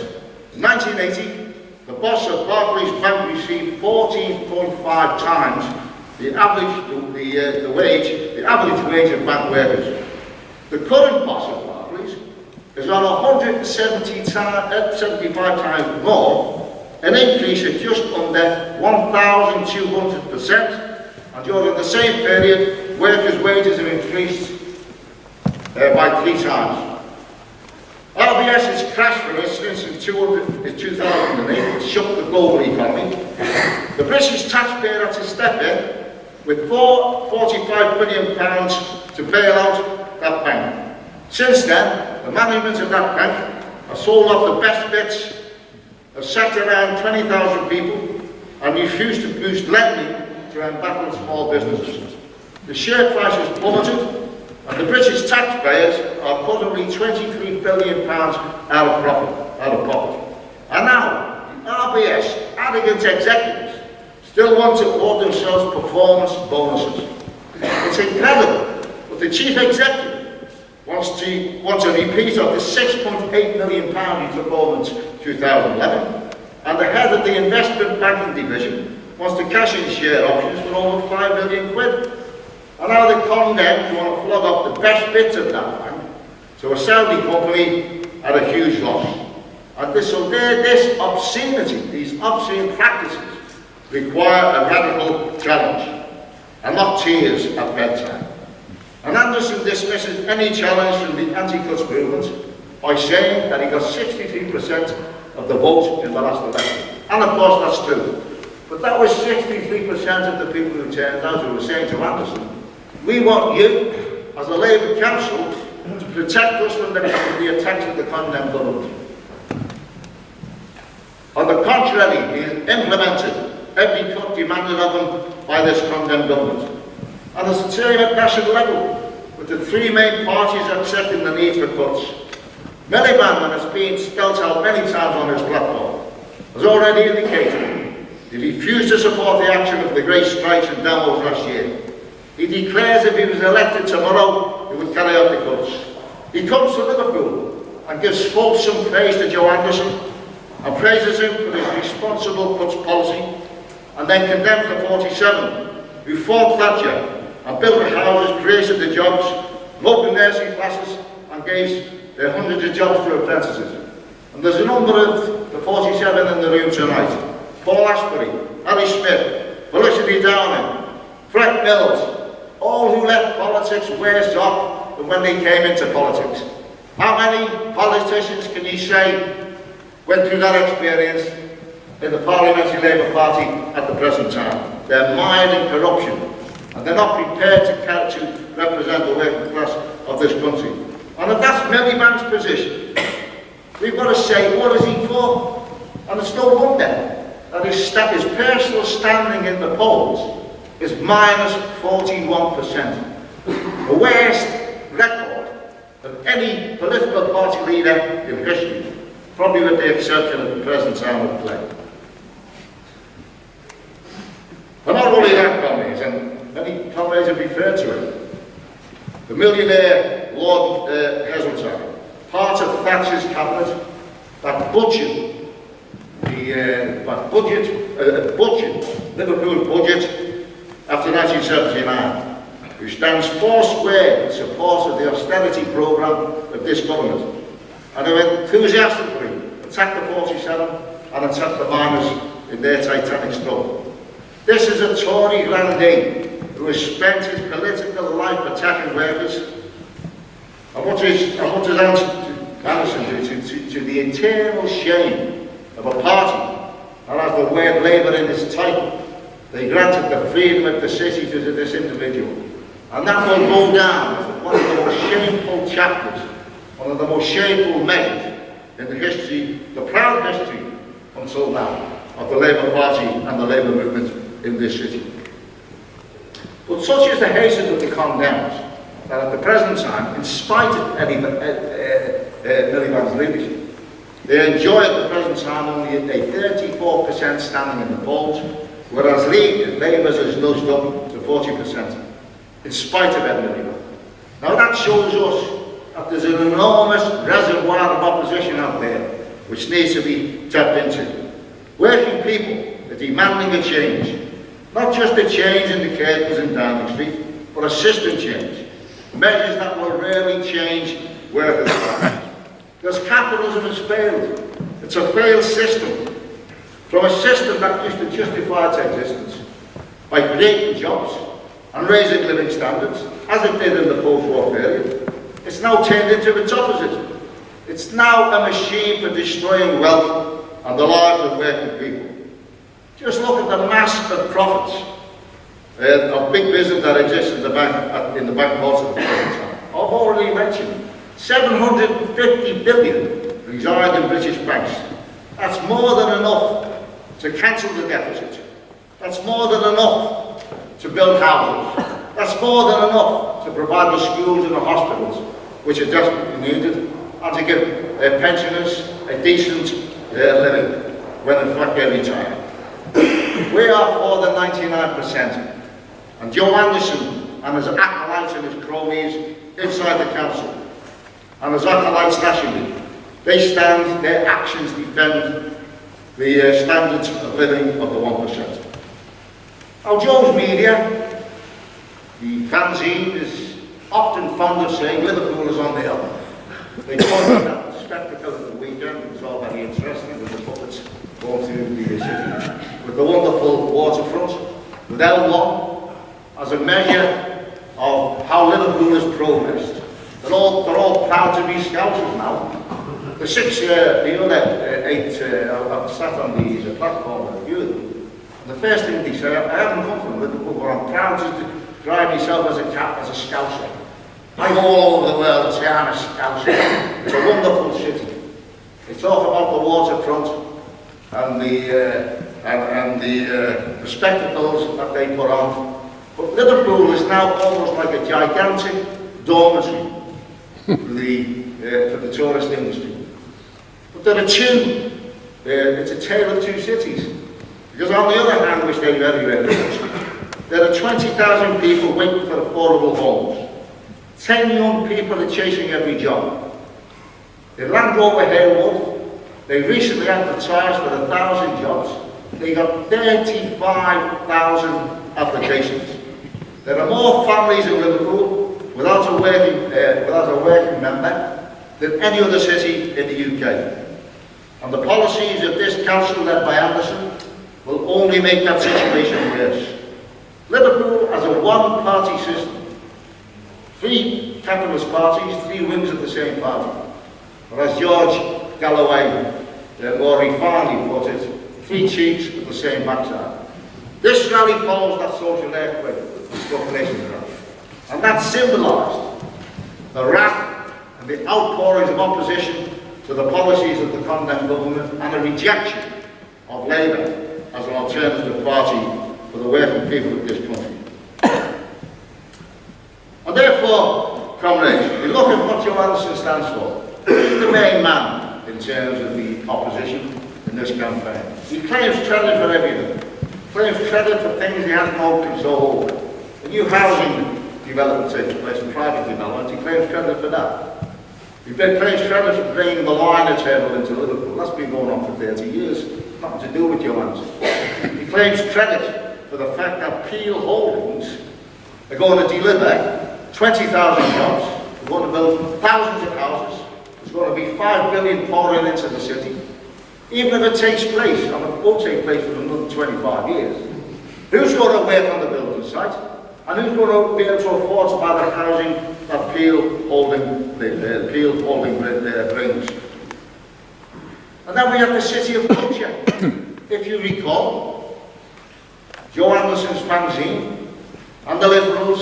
in 1980, the boss of Barclays Bank received 14.5 times the average wage of bank workers. The current boss of Barclays is on 175 times more, an increase of just under 1,200%, and during the same period, workers' wages have increased by 3 times. RBS has crashed, for instance, in 2008, it shook the global economy. The British taxpayer had to step in with £45 billion to bail out that bank. Since then, the management of that bank have sold off the best bits, have sacked around 20,000 people, and refused to boost lending to embattle small businesses. The share price has plummeted, and the British taxpayers are currently £23 billion out of profit. And now, RBS, arrogant executives, still want to award themselves performance bonuses. It's incredible, but the chief executive wants a repeat of the £6.8 million he took home in 2011, and the head of the investment banking division wants to cash in share options for over £5 million. And now the condemned want to flog up the best bits of that bank to a Saudi company at a huge loss. And this obscenity, these obscene practices, require a radical challenge, and not tears at bedtime. And Anderson dismisses any challenge from the anti-cuts movement by saying that he got 63% of the vote in the last election. And of course that's true. But that was 63% of the people who turned out who were saying to Anderson, we want you, as a Labour Council, to protect us from the attacks of the condemned government. On the contrary, he has implemented every cut demanded of him by this condemned government. And it's the same at national level, with the three main parties accepting the need for cuts. Mulhearn has been spelt out many times on his platform, has already indicated he refused to support the action of the great strikes and demos last year. He declares if he was elected tomorrow, he would carry out the cuts. He comes to Liverpool and gives fulsome praise to Joe Anderson and praises him for his responsible cuts policy, and then condemns the 47 who fought Thatcher and built the houses, created the jobs, opened nursing classes and gave hundreds of jobs to apprentices. And there's a number of the 47 in the room tonight. Paul Asbury, Harry Smith, Felicity Downing, Frank Mills, all who left politics worse off than when they came into politics. How many politicians can you say went through that experience in the Parliamentary Labour Party at the present time? They're mired in corruption, and they're not prepared to represent the working class of this country. And if that's Mulhearn's position, we've got to say, what is he for? And it's no wonder that his personal standing in the polls is minus 41%. The worst record of any political party leader in history, probably with the exception of the present time of play. And not only that, comrades, and many comrades have referred to it, the millionaire Lord Heseltine, part of Thatcher's cabinet, that butchered Liverpool budget after 1979, who stands foursquare in support of the austerity programme of this government, and who enthusiastically attacked the 47 and attacked the miners in their titanic struggle. This is a Tory grandee who has spent his political life attacking workers. And what is Anderson to the eternal shame of a party that has the word Labour in its title? They granted the freedom of the city to this individual. And that will go down as one of the most shameful chapters, one of the most shameful measures in the history, the proud history until now, of the Labour Party and the Labour movement in this city. But such is the hatred of the condemned that at the present time, in spite of Mulhearn's leadership, they enjoy at the present time only a 34% standing in the polls, whereas Labour's has nudged up to 40%, in spite of Ed Mulhearn. Now that shows us that there's an enormous reservoir of opposition out there which needs to be tapped into. Working people are demanding a change, not just a change in the curtains in Downing Street, but a system change. Measures that will really change workers' lives. Because capitalism has failed. It's a failed system. From a system that used to justify its existence by creating jobs and raising living standards, as it did in the post-war period, it's now turned into its opposite. It's now a machine for destroying wealth and the lives of working people. Just look at the mass of profits of big business that exists in the back parts of the country. I've already mentioned 750 billion reside in British banks. That's more than enough to cancel the deficit. That's more than enough to build houses. That's more than enough to provide the schools and the hospitals, which are desperately needed, and to give pensioners a decent living when in fact they retire. We are for the 99%. And Joe Anderson and his acolytes and his cronies inside the council, and his acolytes nationally, their actions defend the standards of living of the 1%. Now Joe's media, the fanzine, is often fond of saying Liverpool is on the hill. They call it that spectacle of the weekend. It was all very interesting with the puppets going through the city, with the wonderful waterfront, with L1, as a measure of how Liverpool has progressed. They're all proud to be Scousers now. The other eight have sat on the platform with a few of them. And the first thing they say, I haven't come from Liverpool, but I'm proud to drive myself as a Scouser. I go all over the world and say I'm a Scouser. It's a wonderful city. They talk about the waterfront, and the spectacles that they put on. But Liverpool is now almost like a gigantic dormitory for the tourist industry. But there are two, it's a tale of two cities. Because on the other hand, which they very rarely do, there are 20,000 people waiting for affordable homes. 10 young people are chasing every job. In Land Rover Halewood, they recently advertised for 1,000 jobs. They got 35,000 applications. There are more families in Liverpool without a working member than any other city in the UK. And the policies of this council led by Anderson will only make that situation worse. Liverpool has a one-party system. 3 capitalist parties, 3 wings of the same party. Or as George Galloway more refinedly put it, 3 cheeks of the same backside. This rally follows that social earthquake that struck nations around. And that symbolised the wrath and the outpourings of opposition to the policies of the condemned government and a rejection of Labour as an alternative party for the working people of this country. And therefore, comrades, we look at what Joe Anderson stands for. He's the main man in terms of the opposition in this campaign. He claims credit for everything. Claims credit for things he has no control over. A new housing development takes place, in private development, he claims credit for that. He claims credit for bringing the liner terminal into Liverpool. That's been going on for 30 years. Nothing to do with Joe Anderson. He claims credit for the fact that Peel Holdings are going to deliver 20,000 jobs. They're going to build thousands of houses. There's going to be 5 billion pouring into the city. Even if it takes place, and it won't take place for another 25 years, who's going to work on the building site? And who's going to be able to afford to buy the housing that Peel Holding brings? And then we have the City of Culture. If you recall, Joe Anderson's fanzine and the Liberals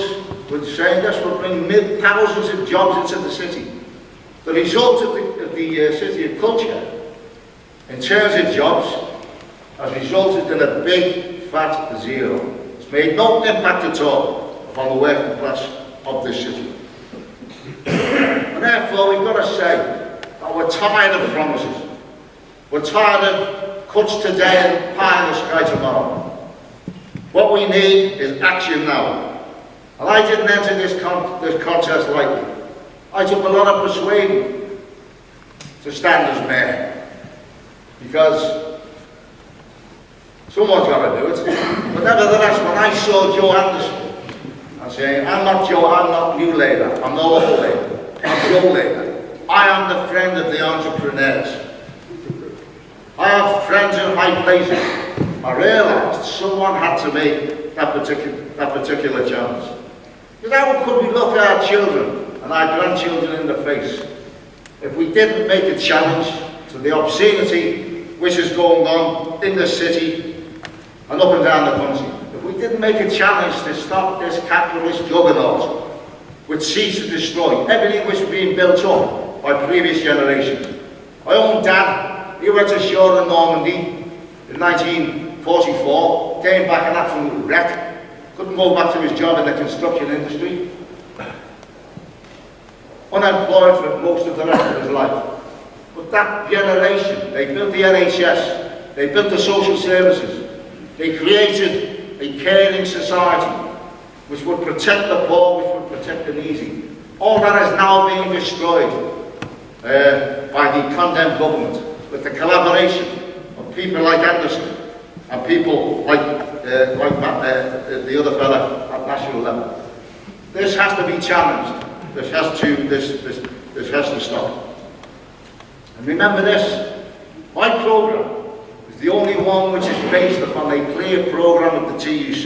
were saying this will bring thousands of jobs into the city. The result of the City of Culture, in terms of jobs, has resulted in a big fat zero. It's made no impact at all upon the working class of this city. And therefore we've got to say that we're tired of promises. We're tired of cuts today and pie in the sky tomorrow. What we need is action now. And I didn't enter this contest lightly. I took a lot of persuading to stand as mayor. Because someone's got to do it. But nevertheless, when I saw Joe Anderson, I say, I'm not Joe, I'm not New Labour, I'm not Old Labour, I'm Joe Labour. I am the friend of the entrepreneurs. I have friends in high places. I realised someone had to make that particular challenge. Because how could we look at our children and our grandchildren in the face if we didn't make a challenge to the obscenity which is going on in the city and up and down the country? If we didn't make a challenge to stop this capitalist juggernaut which seeks to destroy everything which was being built up by previous generations. My own dad, he went ashore in Normandy in 1944, came back an absolute wreck, couldn't go back to his job in the construction industry, unemployed for most of the rest of his life. But that generation, they built the NHS, they built the social services, they created a caring society which would protect the poor, which would protect the needy. All that is now being destroyed by the condemned government with the collaboration of people like Anderson and people like the other fella at national level. This has to be challenged. This has to stop. And remember this, my programme is the only one which is based upon a clear programme of the TUC.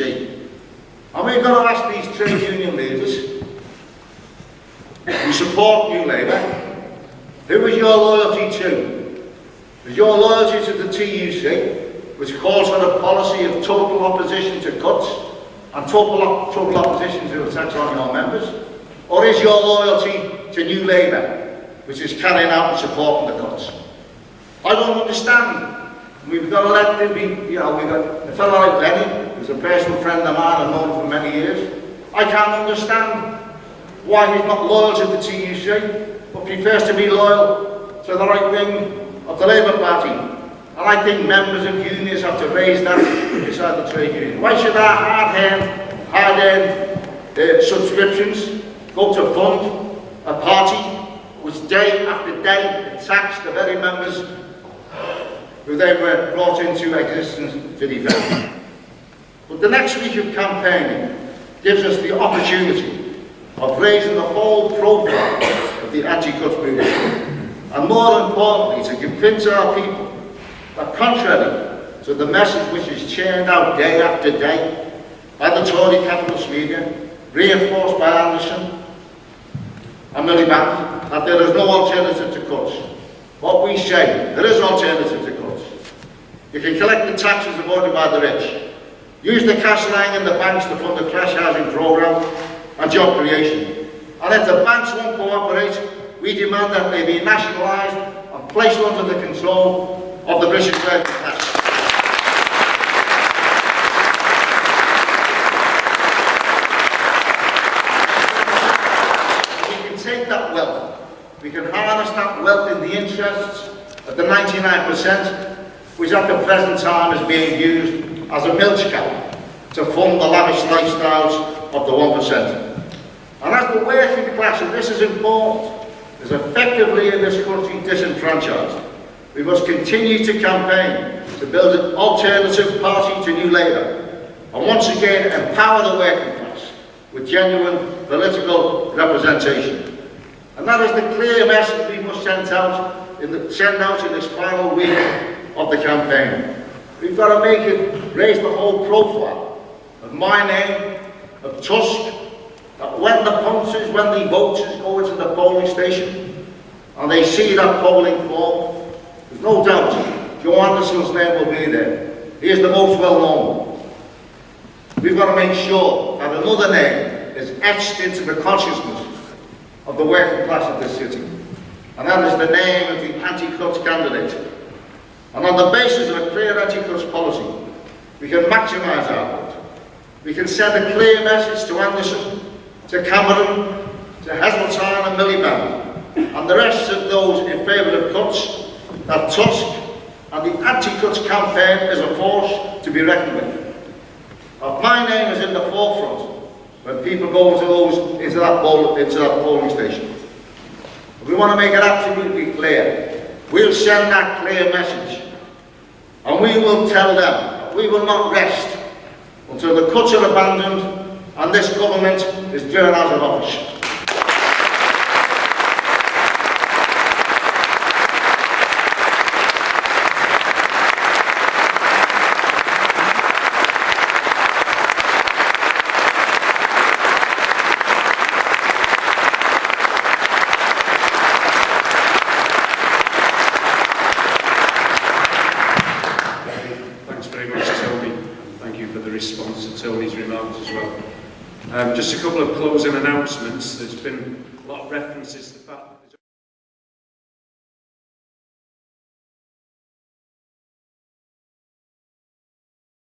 And we've got to ask these trade union leaders who support New Labour, who is your loyalty to? Is your loyalty to the TUC, which calls for a policy of total opposition to cuts and total opposition to attacks on your members? Or is your loyalty to New Labour, which is carrying out and supporting the cuts? I don't understand We've got to let them be, you know, we've got a fellow like Lenny, who's a personal friend of mine, I've known him for many years. I can't understand why he's not loyal to the TUC, but prefers to be loyal to the right wing of the Labour Party. And I think members of unions have to raise that inside the trade union. Why should our hard-earned subscriptions go to fund a party which day after day attacks the very members who they were brought into existence to defend? But the next week of campaigning gives us the opportunity of raising the whole profile of the anti-cuts movement, and more importantly, to convince our people that contrary to the message which is churned out day after day by the Tory capitalist media, reinforced by Anderson and Miliband, that there is no alternative to cuts. What we say, there is an alternative to cuts. You can collect the taxes avoided by the rich, use the cash lying in the banks to fund the crash housing programme and job creation. And if the banks won't cooperate, we demand that they be nationalised and placed under the control of the British working class. We can take that wealth, we can harness that wealth in the interests of the 99%, which at the present time is being used as a milch cow to fund the lavish lifestyles of the 1%. And as the working class, and this is important, is effectively in this country disenfranchised, we must continue to campaign to build an alternative party to New Labour, and once again empower the working class with genuine political representation. And that is the clear message we must send out in this final week of the campaign. We've got to make it, raise the whole profile of my name, of Tusk, that when the punters, when the voters go into the polling station and they see that polling form, there's no doubt Joe Anderson's name will be there. He is the most well known. We've got to make sure that another name is etched into the consciousness of the working class of this city. And that is the name of the anti-cuts candidate. And on the basis of a clear anti-cuts policy, we can maximise our vote. We can send a clear message to Anderson, to Cameron, to Heseltine and Miliband, and the rest of those in favour of cuts, that Tusk and the anti-cuts campaign is a force to be reckoned with. My name is in the forefront when people go into that polling station. We want to make it absolutely clear. We'll send that clear message, and we will tell them we will not rest until the cuts are abandoned and this government is driven out of office. Thanks very much, Tony. Thank you for the response to Tony's remarks as well. Just a couple of closing announcements. There's been a lot of references to the fact